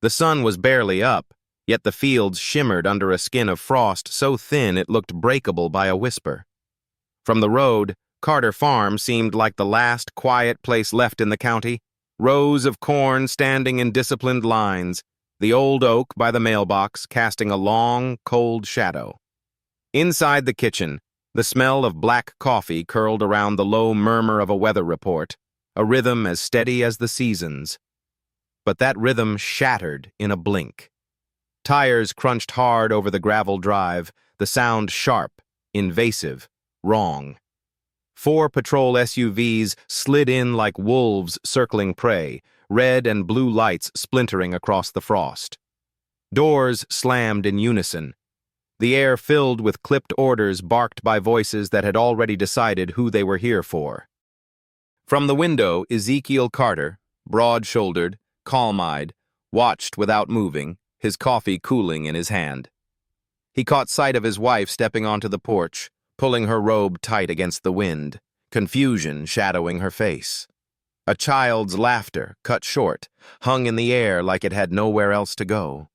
The sun was barely up, yet the fields shimmered under a skin of frost so thin it looked breakable by a whisper. From the road, Carter Farm seemed like the last quiet place left in the county, rows of corn standing in disciplined lines, the old oak by the mailbox casting a long, cold shadow. Inside the kitchen, the smell of black coffee curled around the low murmur of a weather report, a rhythm as steady as the seasons. But that rhythm shattered in a blink. Tires crunched hard over the gravel drive, the sound sharp, invasive, wrong. 4 patrol SUVs slid in like wolves circling prey, red and blue lights splintering across the frost. Doors slammed in unison. The air filled with clipped orders barked by voices that had already decided who they were here for. From the window, Ezekiel Carter, broad-shouldered, calm-eyed, watched without moving, his coffee cooling in his hand. He caught sight of his wife stepping onto the porch, pulling her robe tight against the wind, confusion shadowing her face. A child's laughter, cut short, hung in the air like it had nowhere else to go.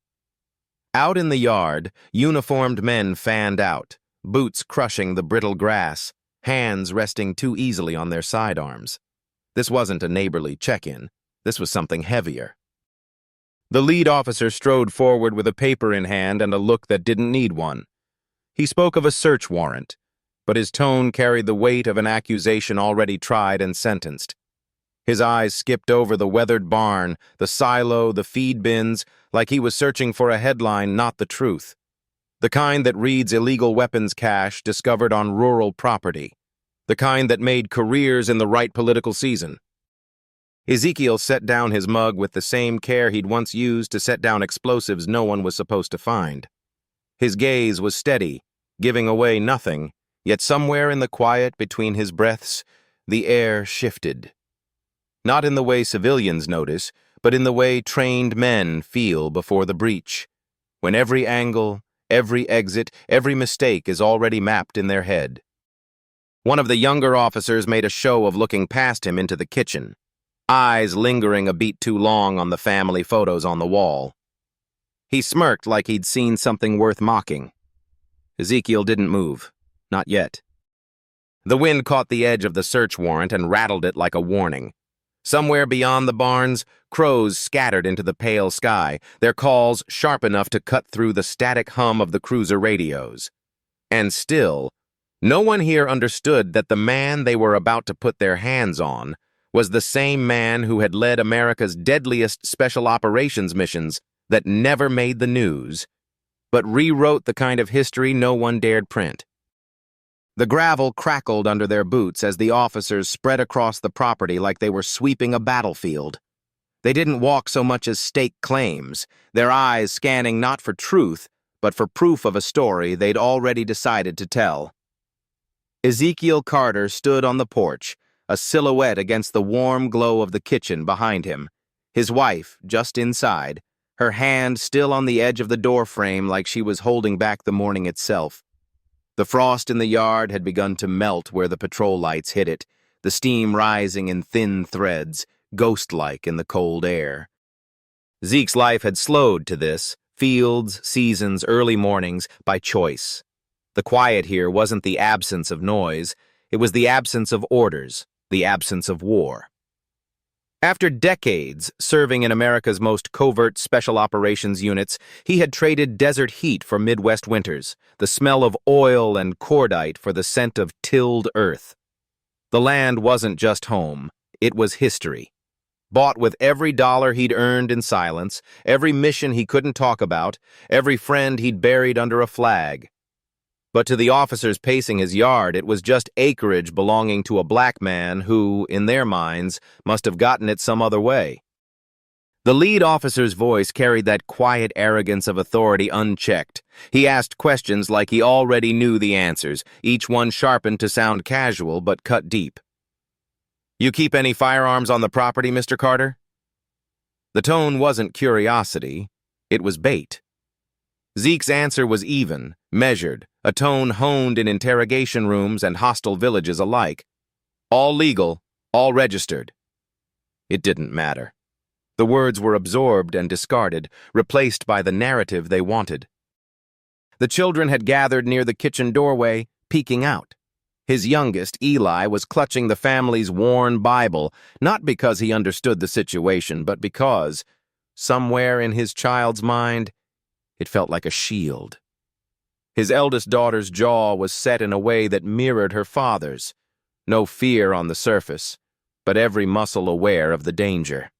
Out in the yard, uniformed men fanned out, boots crushing the brittle grass, hands resting too easily on their sidearms. This wasn't a neighborly check-in. This was something heavier. The lead officer strode forward with a paper in hand and a look that didn't need one. He spoke of a search warrant, but his tone carried the weight of an accusation already tried and sentenced. His eyes skipped over the weathered barn, the silo, the feed bins, like he was searching for a headline, not the truth. The kind that reads illegal weapons cache discovered on rural property. The kind that made careers in the right political season. Ezekiel set down his mug with the same care he'd once used to set down explosives no one was supposed to find. His gaze was steady, giving away nothing, yet somewhere in the quiet between his breaths, the air shifted. Not in the way civilians notice, but in the way trained men feel before the breach, when every angle, every exit, every mistake is already mapped in their head. One of the younger officers made a show of looking past him into the kitchen, eyes lingering a beat too long on the family photos on the wall. He smirked like he'd seen something worth mocking. Ezekiel didn't move. Not yet. The wind caught the edge of the search warrant and rattled it like a warning. Somewhere beyond the barns, crows scattered into the pale sky, their calls sharp enough to cut through the static hum of the cruiser radios. And still, no one here understood that the man they were about to put their hands on was the same man who had led America's deadliest special operations missions that never made the news, but rewrote the kind of history no one dared print. The gravel crackled under their boots as the officers spread across the property like they were sweeping a battlefield. They didn't walk so much as stake claims, their eyes scanning not for truth, but for proof of a story they'd already decided to tell. Ezekiel Carter stood on the porch, a silhouette against the warm glow of the kitchen behind him, his wife just inside, her hand still on the edge of the door frame like she was holding back the morning itself. The frost in the yard had begun to melt where the patrol lights hit it, the steam rising in thin threads, ghost-like in the cold air. Zeke's life had slowed to this, fields, seasons, early mornings, by choice. The quiet here wasn't the absence of noise, it was the absence of orders, the absence of war. After decades serving in America's most covert special operations units, he had traded desert heat for Midwest winters, the smell of oil and cordite for the scent of tilled earth. The land wasn't just home, it was history. Bought with every dollar he'd earned in silence, every mission he couldn't talk about, every friend he'd buried under a flag. But to the officers pacing his yard, it was just acreage belonging to a black man who, in their minds, must have gotten it some other way. The lead officer's voice carried that quiet arrogance of authority unchecked. He asked questions like he already knew the answers, each one sharpened to sound casual but cut deep. "You keep any firearms on the property, Mr. Carter?" The tone wasn't curiosity, it was bait. Zeke's answer was even, measured, a tone honed in interrogation rooms and hostile villages alike. All legal, all registered. It didn't matter. The words were absorbed and discarded, replaced by the narrative they wanted. The children had gathered near the kitchen doorway, peeking out. His youngest, Eli, was clutching the family's worn Bible, not because he understood the situation, but because, somewhere in his child's mind, it felt like a shield. His eldest daughter's jaw was set in a way that mirrored her father's. No fear on the surface, but every muscle aware of the danger.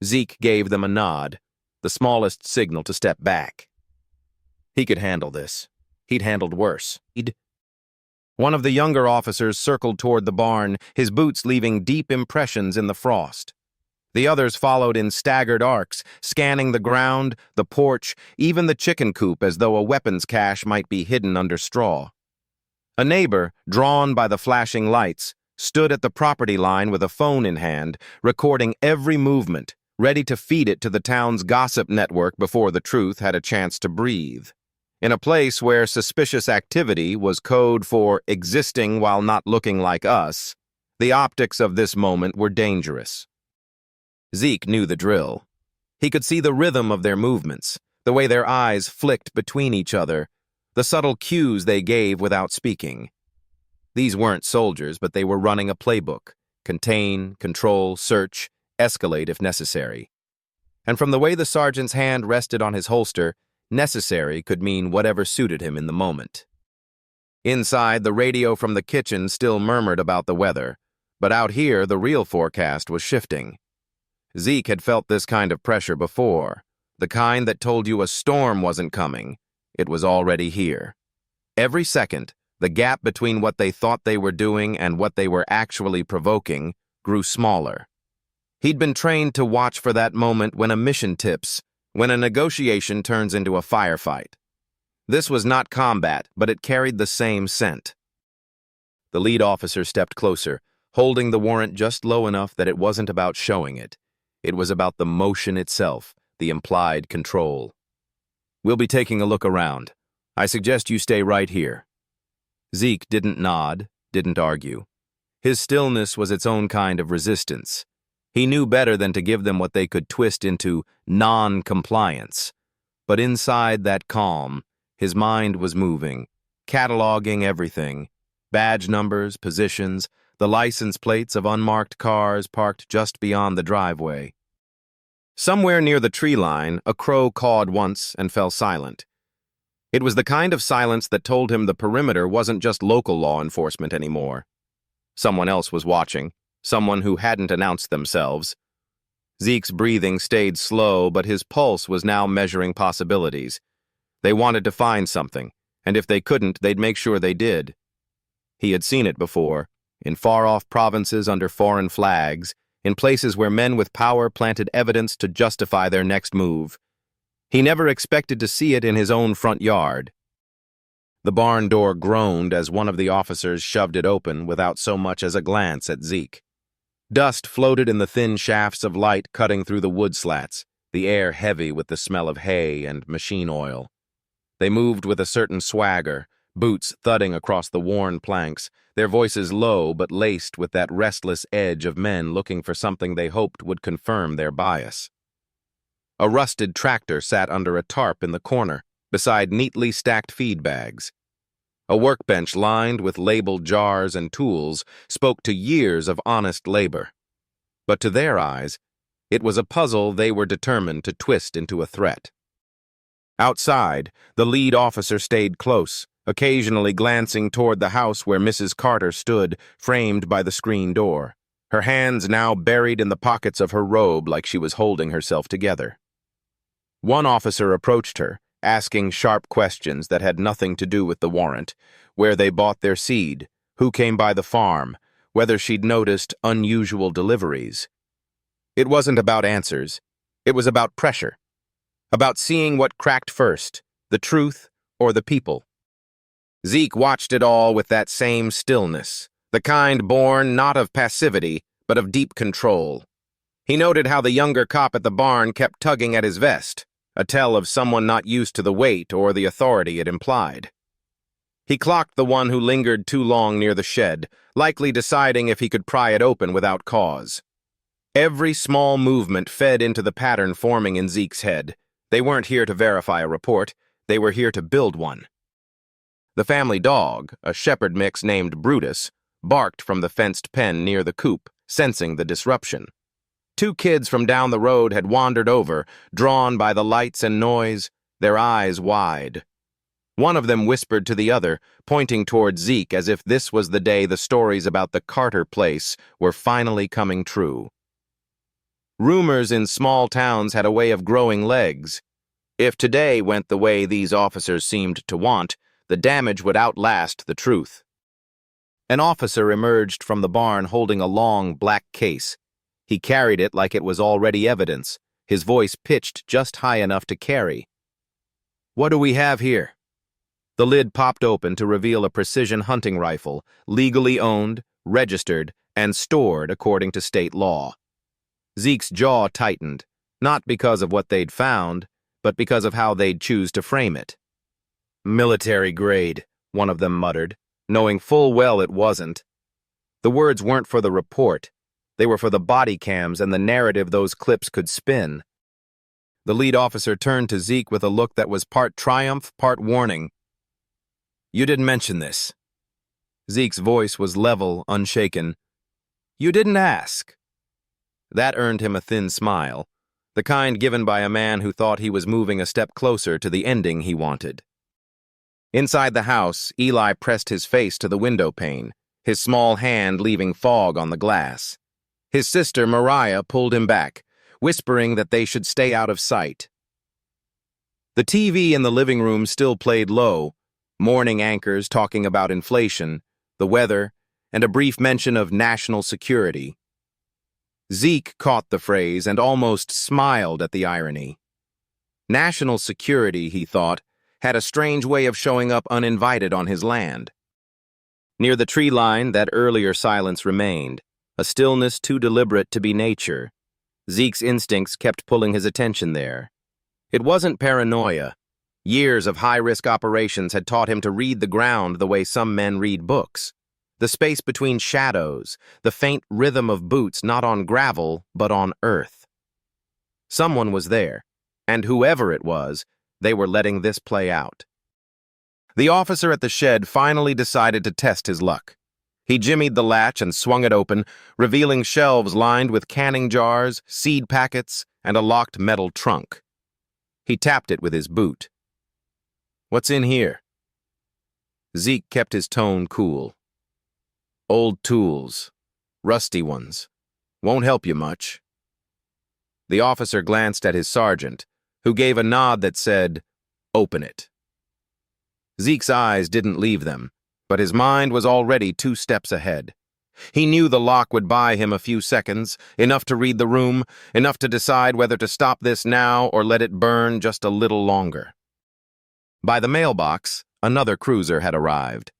Zeke gave them a nod, the smallest signal to step back. He could handle this. He'd handled worse. One of the younger officers circled toward the barn, his boots leaving deep impressions in the frost. The others followed in staggered arcs, scanning the ground, the porch, even the chicken coop as though a weapons cache might be hidden under straw. A neighbor, drawn by the flashing lights, stood at the property line with a phone in hand, recording every movement, ready to feed it to the town's gossip network before the truth had a chance to breathe. In a place where suspicious activity was code for existing while not looking like us, the optics of this moment were dangerous. Zeke knew the drill. He could see the rhythm of their movements, the way their eyes flicked between each other, the subtle cues they gave without speaking. These weren't soldiers, but they were running a playbook: contain, control, search, escalate if necessary. And from the way the sergeant's hand rested on his holster, necessary could mean whatever suited him in the moment. Inside, the radio from the kitchen still murmured about the weather, but out here the real forecast was shifting. Zeke had felt this kind of pressure before, the kind that told you a storm wasn't coming. It was already here. Every second, the gap between what they thought they were doing and what they were actually provoking grew smaller. He'd been trained to watch for that moment when a mission tips, when a negotiation turns into a firefight. This was not combat, but it carried the same scent. The lead officer stepped closer, holding the warrant just low enough that it wasn't about showing it. It was about the motion itself, the implied control. "We'll be taking a look around. I suggest you stay right here." Zeke didn't nod, didn't argue. His stillness was its own kind of resistance. He knew better than to give them what they could twist into non-compliance. But inside that calm, his mind was moving, cataloging everything: badge numbers, positions, the license plates of unmarked cars parked just beyond the driveway. Somewhere near the tree line, a crow cawed once and fell silent. It was the kind of silence that told him the perimeter wasn't just local law enforcement anymore. Someone else was watching, someone who hadn't announced themselves. Zeke's breathing stayed slow, but his pulse was now measuring possibilities. They wanted to find something, and if they couldn't, they'd make sure they did. He had seen it before, in far-off provinces under foreign flags, in places where men with power planted evidence to justify their next move. He never expected to see it in his own front yard. The barn door groaned as one of the officers shoved it open without so much as a glance at Zeke. Dust floated in the thin shafts of light cutting through the wood slats, the air heavy with the smell of hay and machine oil. They moved with a certain swagger, boots thudding across the worn planks, their voices low but laced with that restless edge of men looking for something they hoped would confirm their bias. A rusted tractor sat under a tarp in the corner, beside neatly stacked feed bags. A workbench lined with labeled jars and tools spoke to years of honest labor. But to their eyes, it was a puzzle they were determined to twist into a threat. Outside, the lead officer stayed close, occasionally glancing toward the house where Mrs. Carter stood, framed by the screen door, her hands now buried in the pockets of her robe like she was holding herself together. One officer approached her, asking sharp questions that had nothing to do with the warrant: where they bought their seed, who came by the farm, whether she'd noticed unusual deliveries. It wasn't about answers. It was about pressure. About seeing what cracked first, the truth or the people. Zeke watched it all with that same stillness, the kind born not of passivity, but of deep control. He noted how the younger cop at the barn kept tugging at his vest, a tell of someone not used to the weight or the authority it implied. He clocked the one who lingered too long near the shed, likely deciding if he could pry it open without cause. Every small movement fed into the pattern forming in Zeke's head. They weren't here to verify a report. They were here to build one. The family dog, a shepherd mix named Brutus, barked from the fenced pen near the coop, sensing the disruption. Two kids from down the road had wandered over, drawn by the lights and noise, their eyes wide. One of them whispered to the other, pointing toward Zeke as if this was the day the stories about the Carter place were finally coming true. Rumors in small towns had a way of growing legs. If today went the way these officers seemed to want, the damage would outlast the truth. An officer emerged from the barn holding a long, black case. He carried it like it was already evidence, his voice pitched just high enough to carry. "What do we have here?" The lid popped open to reveal a precision hunting rifle, legally owned, registered, and stored according to state law. Zeke's jaw tightened, not because of what they'd found, but because of how they'd choose to frame it. "Military grade," one of them muttered, knowing full well it wasn't. The words weren't for the report. They were for the body cams and the narrative those clips could spin. The lead officer turned to Zeke with a look that was part triumph, part warning. "You didn't mention this." Zeke's voice was level, unshaken. "You didn't ask." That earned him a thin smile, the kind given by a man who thought he was moving a step closer to the ending he wanted. Inside the house, Eli pressed his face to the window pane, his small hand leaving fog on the glass. His sister, Mariah, pulled him back, whispering that they should stay out of sight. The TV in the living room still played low, morning anchors talking about inflation, the weather, and a brief mention of national security. Zeke caught the phrase and almost smiled at the irony. National security, he thought, had a strange way of showing up uninvited on his land. Near the tree line, that earlier silence remained, a stillness too deliberate to be nature. Zeke's instincts kept pulling his attention there. It wasn't paranoia. Years of high-risk operations had taught him to read the ground the way some men read books. The space between shadows, the faint rhythm of boots not on gravel, but on earth. Someone was there, and whoever it was, they were letting this play out. The officer at the shed finally decided to test his luck. He jimmied the latch and swung it open, revealing shelves lined with canning jars, seed packets, and a locked metal trunk. He tapped it with his boot. "What's in here?" Zeke kept his tone cool. "Old tools. Rusty ones. Won't help you much." The officer glanced at his sergeant, who gave a nod that said, "Open it." Zeke's eyes didn't leave them, but his mind was already 2 steps ahead. He knew the lock would buy him a few seconds, enough to read the room, enough to decide whether to stop this now or let it burn just a little longer. By the mailbox, another cruiser had arrived.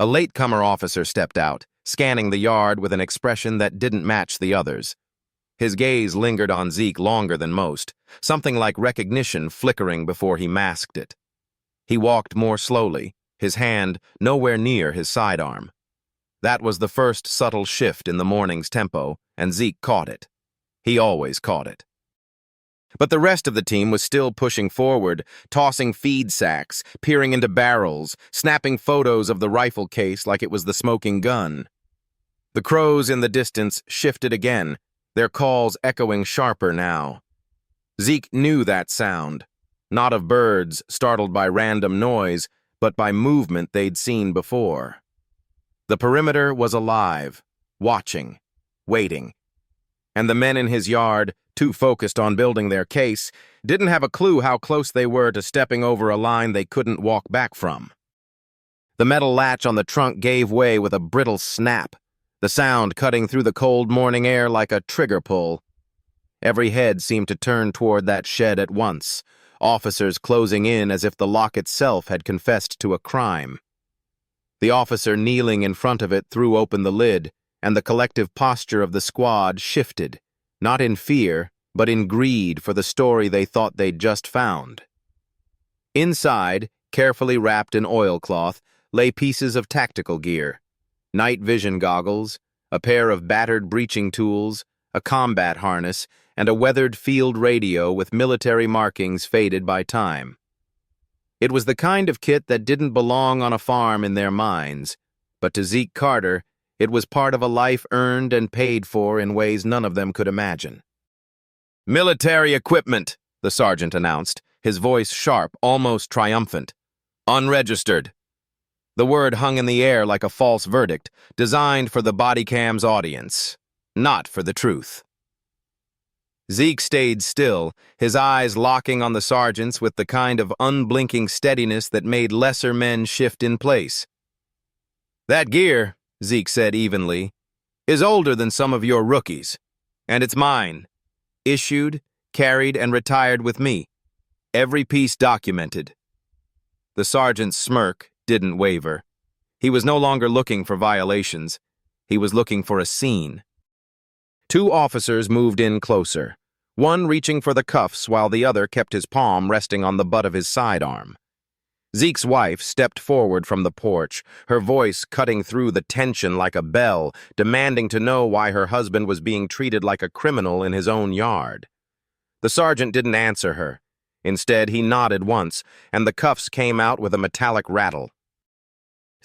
A latecomer officer stepped out, scanning the yard with an expression that didn't match the others. His gaze lingered on Zeke longer than most, something like recognition flickering before he masked it. He walked more slowly, his hand nowhere near his sidearm. That was the first subtle shift in the morning's tempo, and Zeke caught it. He always caught it. But the rest of the team was still pushing forward, tossing feed sacks, peering into barrels, snapping photos of the rifle case like it was the smoking gun. The crows in the distance shifted again, their calls echoing sharper now. Zeke knew that sound, not of birds startled by random noise, but by movement they'd seen before. The perimeter was alive, watching, waiting. And the men in his yard, too focused on building their case, didn't have a clue how close they were to stepping over a line they couldn't walk back from. The metal latch on the trunk gave way with a brittle snap, the sound cutting through the cold morning air like a trigger pull. Every head seemed to turn toward that shed at once, officers closing in as if the lock itself had confessed to a crime. The officer kneeling in front of it threw open the lid, and the collective posture of the squad shifted, not in fear, but in greed for the story they thought they'd just found. Inside, carefully wrapped in oilcloth, lay pieces of tactical gear, night vision goggles, a pair of battered breaching tools, a combat harness, and a weathered field radio with military markings faded by time. It was the kind of kit that didn't belong on a farm in their minds, but to Zeke Carter, it was part of a life earned and paid for in ways none of them could imagine. "Military equipment," the sergeant announced, his voice sharp, almost triumphant. "Unregistered." The word hung in the air like a false verdict, designed for the body cam's audience, not for the truth. Zeke stayed still, his eyes locking on the sergeant's with the kind of unblinking steadiness that made lesser men shift in place. "That gear," Zeke said evenly, "is older than some of your rookies, and it's mine. Issued, carried, and retired with me. Every piece documented." The sergeant's smirk didn't waver. He was no longer looking for violations. He was looking for a scene. Two officers moved in closer, one reaching for the cuffs while the other kept his palm resting on the butt of his sidearm. Zeke's wife stepped forward from the porch, her voice cutting through the tension like a bell, demanding to know why her husband was being treated like a criminal in his own yard. The sergeant didn't answer her. Instead, he nodded once, and the cuffs came out with a metallic rattle.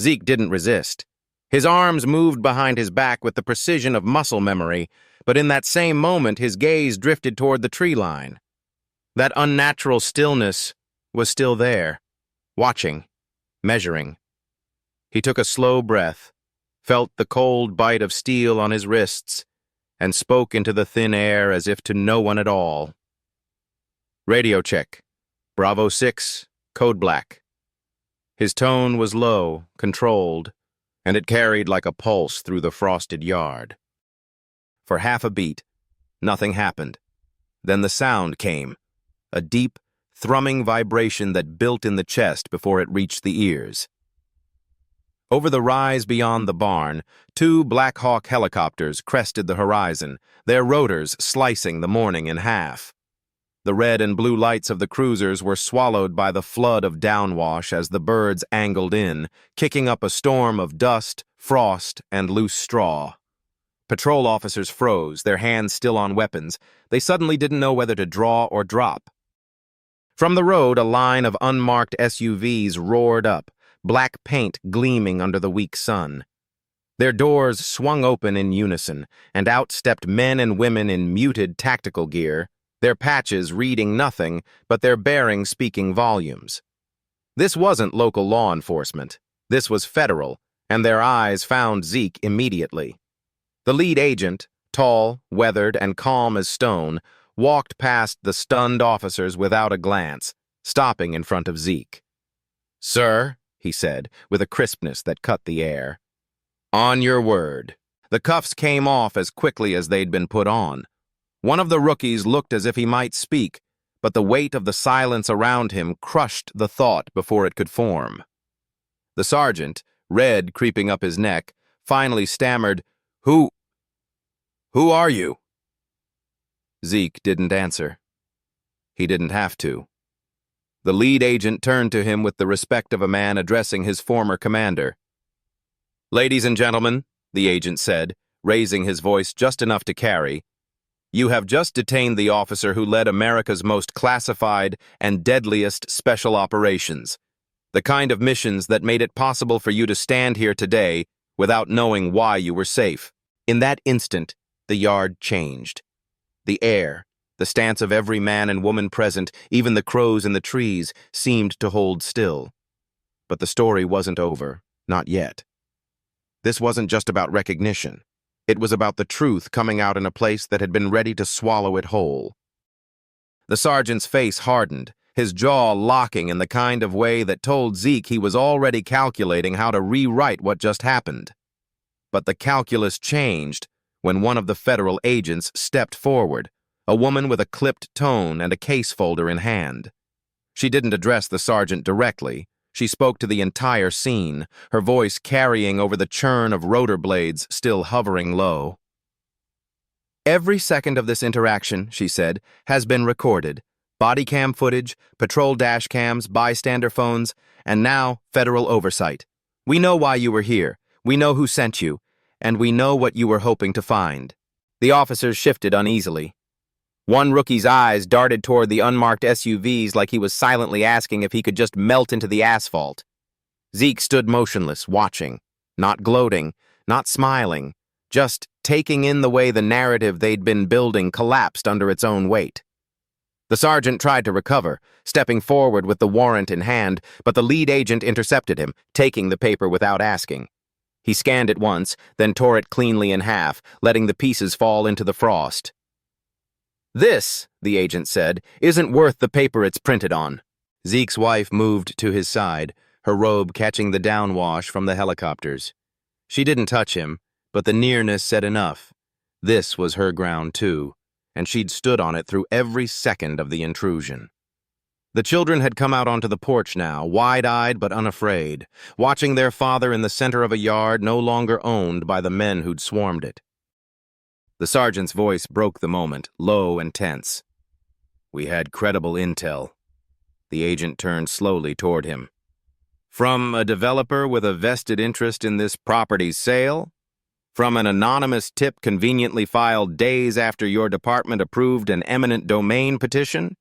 Zeke didn't resist. His arms moved behind his back with the precision of muscle memory, but in that same moment his gaze drifted toward the tree line. That unnatural stillness was still there, watching, measuring. He took a slow breath, felt the cold bite of steel on his wrists, and spoke into the thin air as if to no one at all. "Radio check. Bravo 6, code black." His tone was low, controlled, and it carried like a pulse through the frosted yard. For half a beat, nothing happened. Then the sound came, a deep, thrumming vibration that built in the chest before it reached the ears. Over the rise beyond the barn, two Black Hawk helicopters crested the horizon, their rotors slicing the morning in half. The red and blue lights of the cruisers were swallowed by the flood of downwash as the birds angled in, kicking up a storm of dust, frost, and loose straw. Patrol officers froze, their hands still on weapons. They suddenly didn't know whether to draw or drop. From the road, a line of unmarked SUVs roared up, black paint gleaming under the weak sun. Their doors swung open in unison, and out stepped men and women in muted tactical gear, their patches reading nothing, but their bearing speaking volumes. This wasn't local law enforcement. This was federal, and their eyes found Zeke immediately. The lead agent, tall, weathered, and calm as stone, walked past the stunned officers without a glance, stopping in front of Zeke. "Sir," he said, with a crispness that cut the air. "On your word." The cuffs came off as quickly as they'd been put on. One of the rookies looked as if he might speak, but the weight of the silence around him crushed the thought before it could form. The sergeant, red creeping up his neck, finally stammered, Who are you?" Zeke didn't answer. He didn't have to. The lead agent turned to him with the respect of a man addressing his former commander. "Ladies and gentlemen," the agent said, raising his voice just enough to carry, "you have just detained the officer who led America's most classified and deadliest special operations, the kind of missions that made it possible for you to stand here today without knowing why you were safe." In that instant, the yard changed. The air, the stance of every man and woman present, even the crows in the trees, seemed to hold still. But the story wasn't over, not yet. This wasn't just about recognition. It was about the truth coming out in a place that had been ready to swallow it whole. The sergeant's face hardened, his jaw locking in the kind of way that told Zeke he was already calculating how to rewrite what just happened. But the calculus changed when one of the federal agents stepped forward, a woman with a clipped tone and a case folder in hand. She didn't address the sergeant directly. She spoke to the entire scene, her voice carrying over the churn of rotor blades still hovering low. "Every second of this interaction," she said, "has been recorded. Body cam footage, patrol dash cams, bystander phones, and now federal oversight. We know why you were here. We know who sent you, and we know what you were hoping to find." The officers shifted uneasily. One rookie's eyes darted toward the unmarked SUVs like he was silently asking if he could just melt into the asphalt. Zeke stood motionless, watching, not gloating, not smiling, just taking in the way the narrative they'd been building collapsed under its own weight. The sergeant tried to recover, stepping forward with the warrant in hand, but the lead agent intercepted him, taking the paper without asking. He scanned it once, then tore it cleanly in half, letting the pieces fall into the frost. "This," the agent said, "isn't worth the paper it's printed on." Zeke's wife moved to his side, her robe catching the downwash from the helicopters. She didn't touch him, but the nearness said enough. This was her ground, too, and she'd stood on it through every second of the intrusion. The children had come out onto the porch now, wide-eyed but unafraid, watching their father in the center of a yard no longer owned by the men who'd swarmed it. The sergeant's voice broke the moment, low and tense. "We had credible intel." The agent turned slowly toward him. "From a developer with a vested interest in this property's sale? From an anonymous tip conveniently filed days after your department approved an eminent domain petition?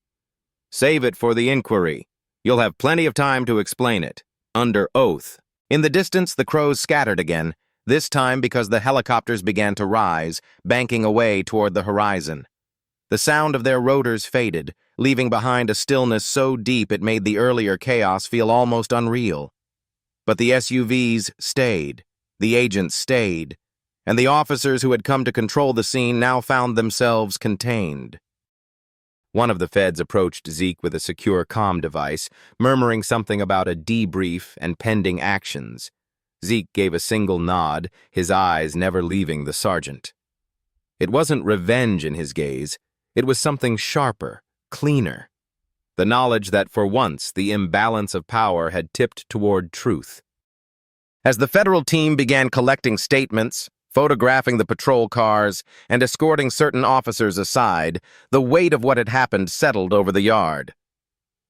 Save it for the inquiry. You'll have plenty of time to explain it, under oath." In the distance, the crows scattered again, this time because the helicopters began to rise, banking away toward the horizon. The sound of their rotors faded, leaving behind a stillness so deep it made the earlier chaos feel almost unreal. But the SUVs stayed, the agents stayed, and the officers who had come to control the scene now found themselves contained. One of the feds approached Zeke with a secure comm device, murmuring something about a debrief and pending actions. Zeke gave a single nod, his eyes never leaving the sergeant. It wasn't revenge in his gaze, it was something sharper, cleaner. The knowledge that for once the imbalance of power had tipped toward truth. As the federal team began collecting statements, photographing the patrol cars, and escorting certain officers aside, the weight of what had happened settled over the yard.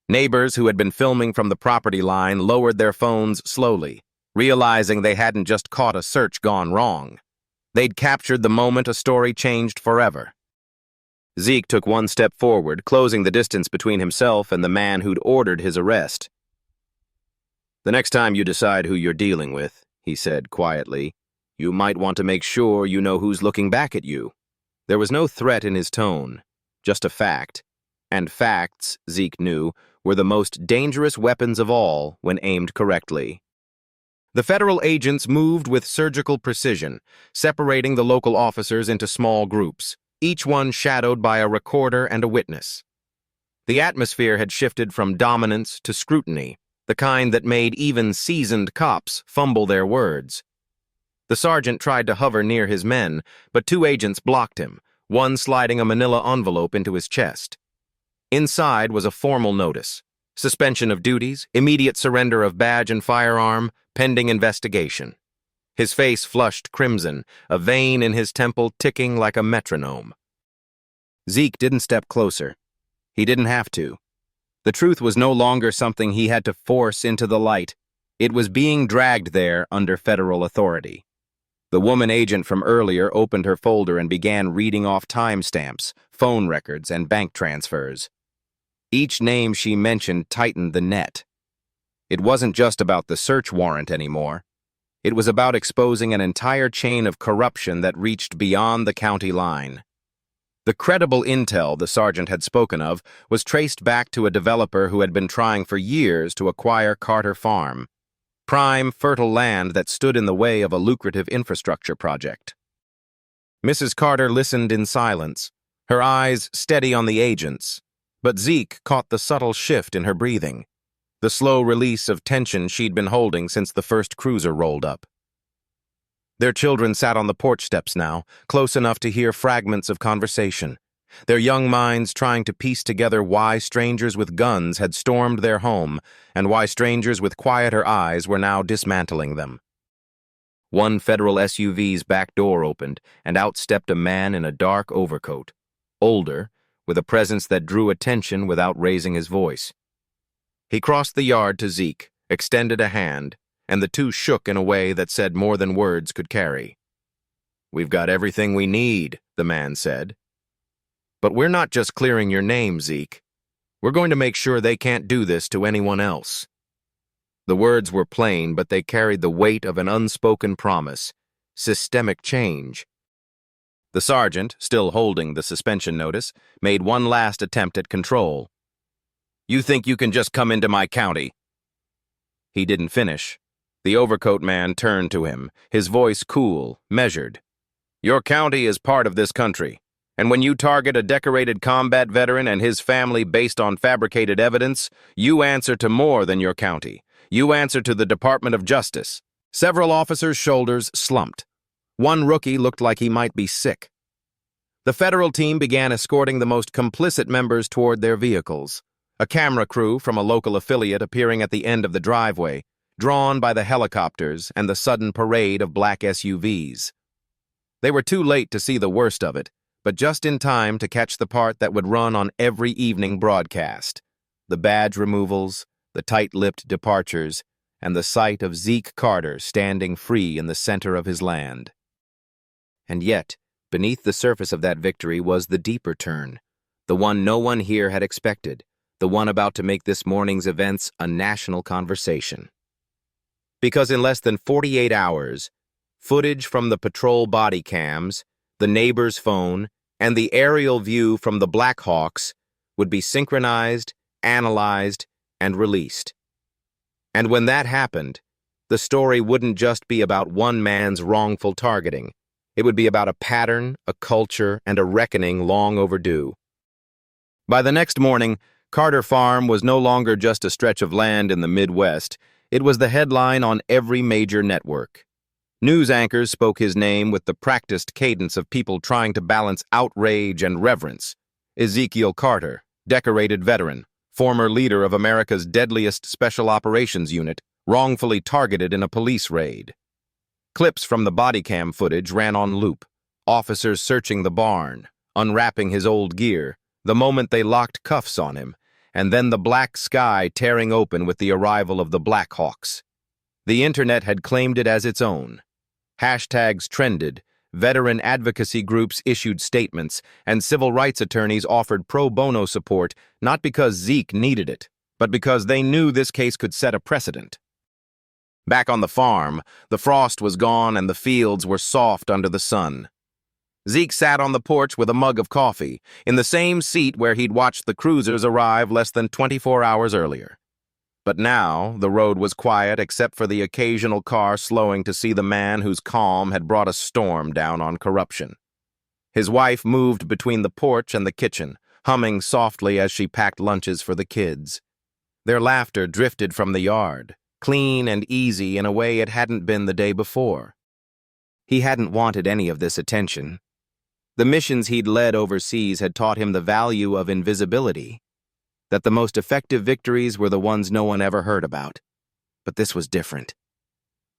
Neighbors who had been filming from the property line lowered their phones slowly, realizing they hadn't just caught a search gone wrong. They'd captured the moment a story changed forever. Zeke took one step forward, closing the distance between himself and the man who'd ordered his arrest. "The next time you decide who you're dealing with," he said quietly, "you might want to make sure you know who's looking back at you." There was no threat in his tone, just a fact. And facts, Zeke knew, were the most dangerous weapons of all when aimed correctly. The federal agents moved with surgical precision, separating the local officers into small groups, each one shadowed by a recorder and a witness. The atmosphere had shifted from dominance to scrutiny, the kind that made even seasoned cops fumble their words. The sergeant tried to hover near his men, but two agents blocked him, one sliding a manila envelope into his chest. Inside was a formal notice: suspension of duties, immediate surrender of badge and firearm, pending investigation. His face flushed crimson, a vein in his temple ticking like a metronome. Zeke didn't step closer. He didn't have to. The truth was no longer something he had to force into the light. It was being dragged there under federal authority. The woman agent from earlier opened her folder and began reading off timestamps, phone records, and bank transfers. Each name she mentioned tightened the net. It wasn't just about the search warrant anymore. It was about exposing an entire chain of corruption that reached beyond the county line. The credible intel the sergeant had spoken of was traced back to a developer who had been trying for years to acquire Carter Farm, prime, fertile land that stood in the way of a lucrative infrastructure project. Mrs. Carter listened in silence, her eyes steady on the agents, but Zeke caught the subtle shift in her breathing, the slow release of tension she'd been holding since the first cruiser rolled up. Their children sat on the porch steps now, close enough to hear fragments of conversation, their young minds trying to piece together why strangers with guns had stormed their home and why strangers with quieter eyes were now dismantling them. One federal SUV's back door opened, and out stepped a man in a dark overcoat, older, with a presence that drew attention without raising his voice. He crossed the yard to Zeke, extended a hand, and the two shook in a way that said more than words could carry. "We've got everything we need," the man said. "But we're not just clearing your name, Zeke. We're going to make sure they can't do this to anyone else." The words were plain, but they carried the weight of an unspoken promise: systemic change. The sergeant, still holding the suspension notice, made one last attempt at control. "You think you can just come into my county?" He didn't finish. The overcoat man turned to him, his voice cool, measured. "Your county is part of this country, and when you target a decorated combat veteran and his family based on fabricated evidence, you answer to more than your county. You answer to the Department of Justice." Several officers' shoulders slumped. One rookie looked like he might be sick. The federal team began escorting the most complicit members toward their vehicles, a camera crew from a local affiliate appearing at the end of the driveway, drawn by the helicopters and the sudden parade of black SUVs. They were too late to see the worst of it, but just in time to catch the part that would run on every evening broadcast: the badge removals, the tight-lipped departures, and the sight of Zeke Carter standing free in the center of his land. And yet, beneath the surface of that victory was the deeper turn, the one no one here had expected, the one about to make this morning's events a national conversation. Because in less than 48 hours, footage from the patrol body cams, the neighbor's phone, and the aerial view from the Blackhawks would be synchronized, analyzed, and released. And when that happened, the story wouldn't just be about one man's wrongful targeting. It would be about a pattern, a culture, and a reckoning long overdue. By the next morning, Carter Farm was no longer just a stretch of land in the Midwest. It was the headline on every major network. News anchors spoke his name with the practiced cadence of people trying to balance outrage and reverence. Ezekiel Carter, decorated veteran, former leader of America's Deadliest Special Operations Unit, wrongfully targeted in a police raid. Clips from the body cam footage ran on loop, officers searching the barn, unwrapping his old gear, the moment they locked cuffs on him, and then the black sky tearing open with the arrival of the Blackhawks. The internet had claimed it as its own. Hashtags trended, veteran advocacy groups issued statements, and civil rights attorneys offered pro bono support not because Zeke needed it, but because they knew this case could set a precedent. Back on the farm, the frost was gone and the fields were soft under the sun. Zeke sat on the porch with a mug of coffee, in the same seat where he'd watched the cruisers arrive less than 24 hours earlier. But now, the road was quiet except for the occasional car slowing to see the man whose calm had brought a storm down on corruption. His wife moved between the porch and the kitchen, humming softly as she packed lunches for the kids. Their laughter drifted from the yard, clean and easy in a way it hadn't been the day before. He hadn't wanted any of this attention. The missions he'd led overseas had taught him the value of invisibility, that the most effective victories were the ones no one ever heard about. But this was different.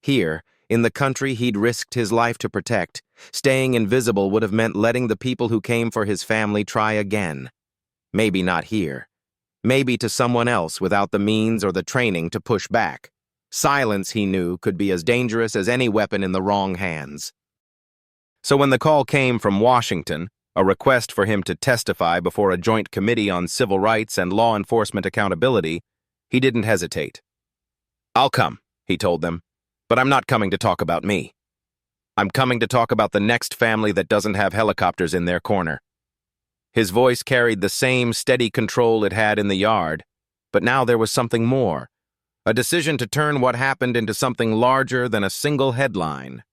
Here, in the country he'd risked his life to protect, staying invisible would have meant letting the people who came for his family try again. Maybe not here. Maybe to someone else without the means or the training to push back. Silence, he knew, could be as dangerous as any weapon in the wrong hands. So when the call came from Washington, a request for him to testify before a joint committee on civil rights and law enforcement accountability, he didn't hesitate. "I'll come," he told them, "but I'm not coming to talk about me. I'm coming to talk about the next family that doesn't have helicopters in their corner." His voice carried the same steady control it had in the yard, but now there was something more, a decision to turn what happened into something larger than a single headline.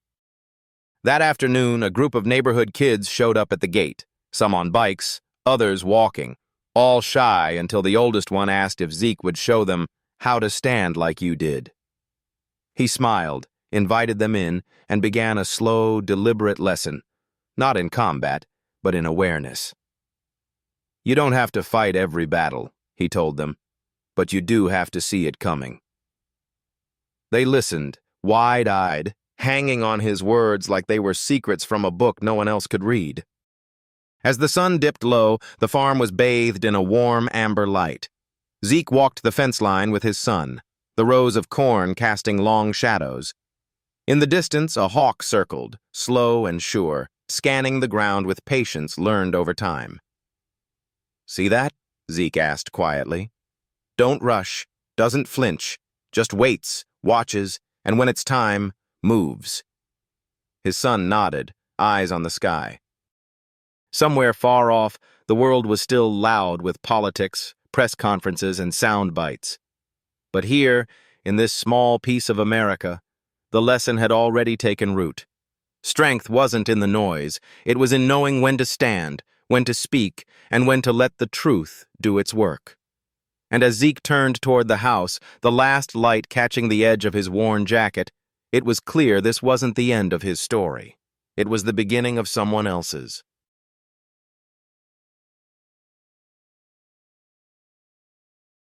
That afternoon, a group of neighborhood kids showed up at the gate, some on bikes, others walking, all shy until the oldest one asked if Zeke would show them how to stand like you did. He smiled, invited them in, and began a slow, deliberate lesson, not in combat, but in awareness. "You don't have to fight every battle," he told them, "but you do have to see it coming." They listened, wide-eyed, hanging on his words like they were secrets from a book no one else could read. As the sun dipped low, the farm was bathed in a warm amber light. Zeke walked the fence line with his son, the rows of corn casting long shadows. In the distance, a hawk circled, slow and sure, scanning the ground with patience learned over time. "See that?" Zeke asked quietly. "Don't rush, doesn't flinch, just waits, watches, and when it's time, moves." His son nodded, eyes on the sky. Somewhere far off, the world was still loud with politics, press conferences, and sound bites. But here, in this small piece of America, the lesson had already taken root. Strength wasn't in the noise, it was in knowing when to stand, when to speak, and when to let the truth do its work. And as Zeke turned toward the house, the last light catching the edge of his worn jacket, it was clear this wasn't the end of his story. It was the beginning of someone else's.